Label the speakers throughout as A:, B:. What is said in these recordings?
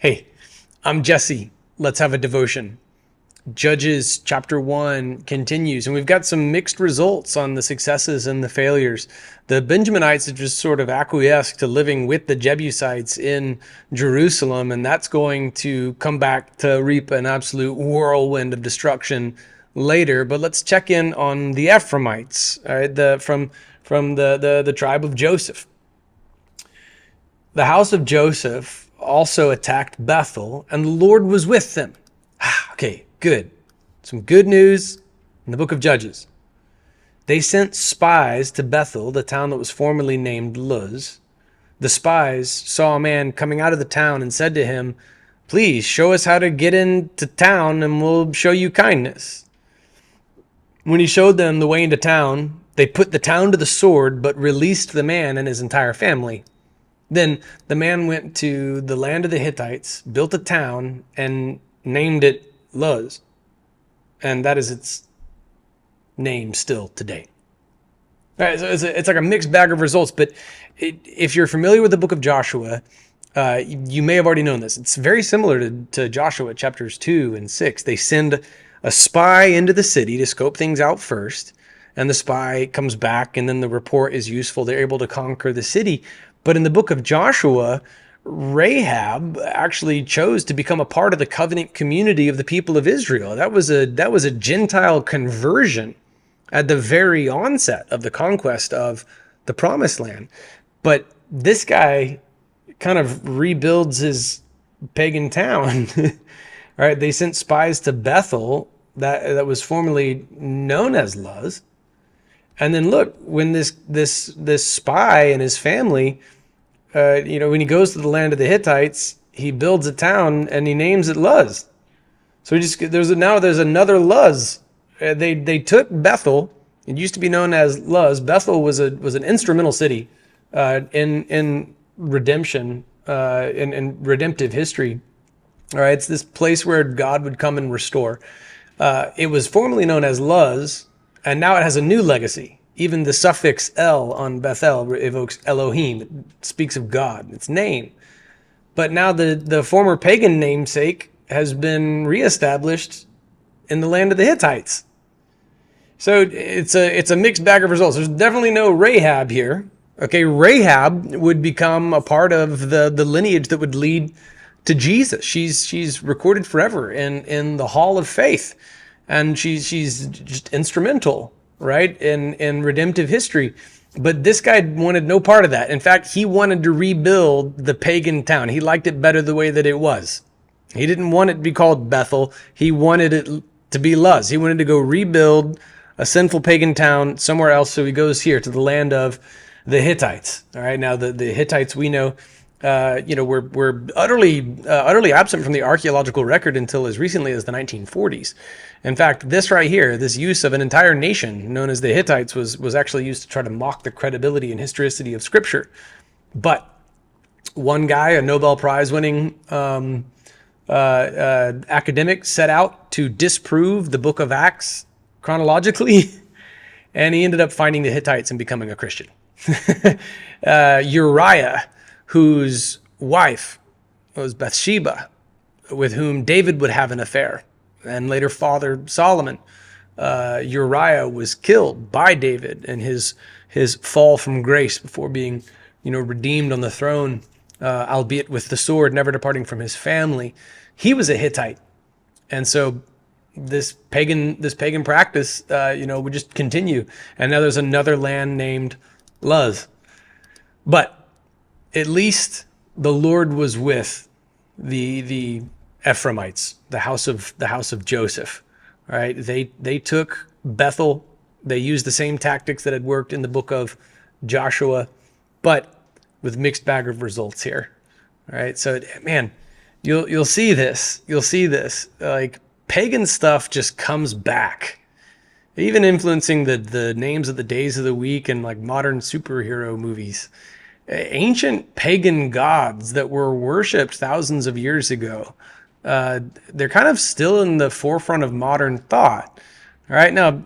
A: Hey, I'm Jesse. Let's have a devotion. Judges chapter 1 continues, and we've got some mixed results on the successes and the failures. The Benjaminites have just sort of acquiesced to living with the Jebusites in Jerusalem, and that's going to come back to reap an absolute whirlwind of destruction later. But let's check in on the Ephraimites, all right, from the tribe of Joseph. The house of Joseph also attacked Bethel, and the Lord was with them. Okay, good. Some good news in the book of Judges. They sent spies to Bethel, the town that was formerly named Luz. The spies saw a man coming out of the town and said to him, "Please show us how to get into town and we'll show you kindness." When he showed them the way into town, they put the town to the sword but released the man and his entire family. Then the man went to the land of the Hittites, built a town, and named it Luz. And that is its name still today. All right, so it's like a mixed bag of results, but if you're familiar with the book of Joshua, you may have already known this. It's very similar to Joshua chapters 2 and 6. They send a spy into the city to scope things out first, and the spy comes back, and then the report is useful. They're able to conquer the city. But in the book of Joshua, Rahab actually chose to become a part of the covenant community of the people of Israel. That was a Gentile conversion at the very onset of the conquest of the Promised Land. But this guy kind of rebuilds his pagan town. All right, they sent spies to Bethel that was formerly known as Luz. And then look, when this spy and his family, when he goes to the land of the Hittites, he builds a town and he names it Luz. So there's another Luz. They took Bethel. It used to be known as Luz. Bethel was an instrumental city in redemption, in redemptive history. All right, it's this place where God would come and restore. It was formerly known as Luz. And now it has a new legacy. Even the suffix El on Bethel evokes Elohim. It speaks of God, its name. But now the former pagan namesake has been reestablished in the land of the Hittites. So it's a mixed bag of results. There's definitely no Rahab here. Okay, Rahab would become a part of the lineage that would lead to Jesus. She's recorded forever in the Hall of Faith. And she's just instrumental, right, in redemptive history. But this guy wanted no part of that. In fact, he wanted to rebuild the pagan town. He liked it better the way that it was. He didn't want it to be called Bethel. He wanted it to be Luz. He wanted to go rebuild a sinful pagan town somewhere else. So he goes here to the land of the Hittites. All right, now the Hittites we know. We're utterly absent from the archaeological record until as recently as the 1940s. In fact, this right here, this use of an entire nation known as the Hittites was actually used to try to mock the credibility and historicity of Scripture. But one guy, a Nobel Prize winning academic, set out to disprove the book of Acts chronologically, and he ended up finding the Hittites and becoming a Christian. Uriah, whose wife was Bathsheba, with whom David would have an affair, and later father Solomon. Uriah was killed by David in his fall from grace before being, redeemed on the throne, albeit with the sword, never departing from his family. He was a Hittite, and so this pagan practice, would just continue. And now there's another land named Luz, but at least the Lord was with the Ephraimites, the house of Joseph. Right? They took Bethel. They used the same tactics that had worked in the book of Joshua, but with mixed bag of results here. All right? So man, you'll see this. You'll see this. Like pagan stuff just comes back. Even influencing the names of the days of the week and like modern superhero movies. Ancient pagan gods that were worshipped thousands of years ago, they're kind of still in the forefront of modern thought. All right, now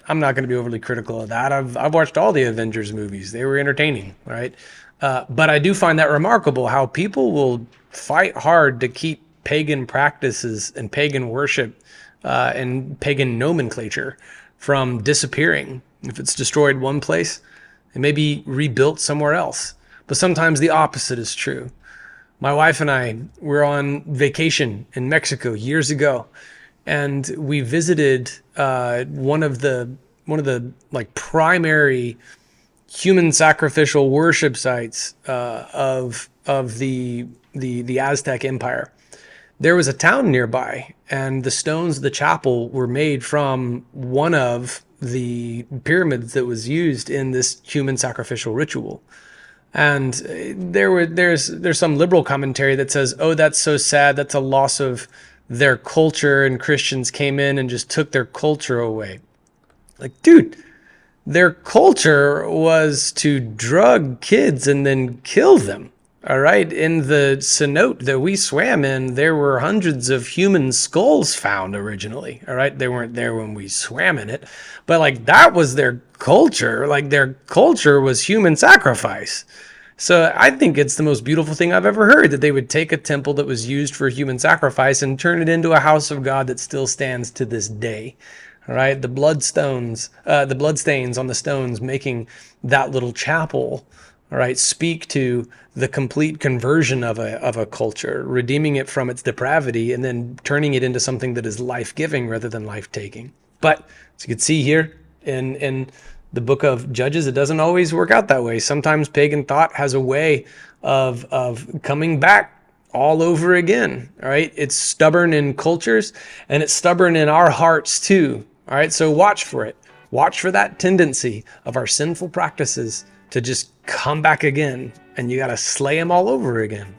A: I'm not going to be overly critical of that. I've watched all the Avengers movies; they were entertaining, right? But I do find that remarkable how people will fight hard to keep pagan practices and pagan worship and pagan nomenclature from disappearing. If it's destroyed one place, it may be rebuilt somewhere else. But sometimes the opposite is true. My wife and I were on vacation in Mexico years ago, and we visited one of the like primary human sacrificial worship sites of the Aztec Empire. There was a town nearby, and the stones of the chapel were made from one of the pyramids that was used in this human sacrificial ritual. And there's some liberal commentary that says, "Oh, that's so sad. That's a loss of their culture, and Christians came in and just took their culture away." Like, dude, their culture was to drug kids and then kill them. All right. In the cenote that we swam in, there were hundreds of human skulls found originally. All right. They weren't there when we swam in it, but like that was their culture. Like their culture was human sacrifice. So I think it's the most beautiful thing I've ever heard, that they would take a temple that was used for human sacrifice and turn it into a house of God that still stands to this day. All right, the bloodstains on the stones making that little chapel, all right, speak to the complete conversion of a culture, redeeming it from its depravity and then turning it into something that is life-giving rather than life-taking. But as you can see here in the book of Judges, it doesn't always work out that way. Sometimes pagan thought has a way of coming back all over again. All right, it's stubborn in cultures and it's stubborn in our hearts too. All right, so watch for it. Watch for that tendency of our sinful practices to just come back again, and you got to slay them all over again.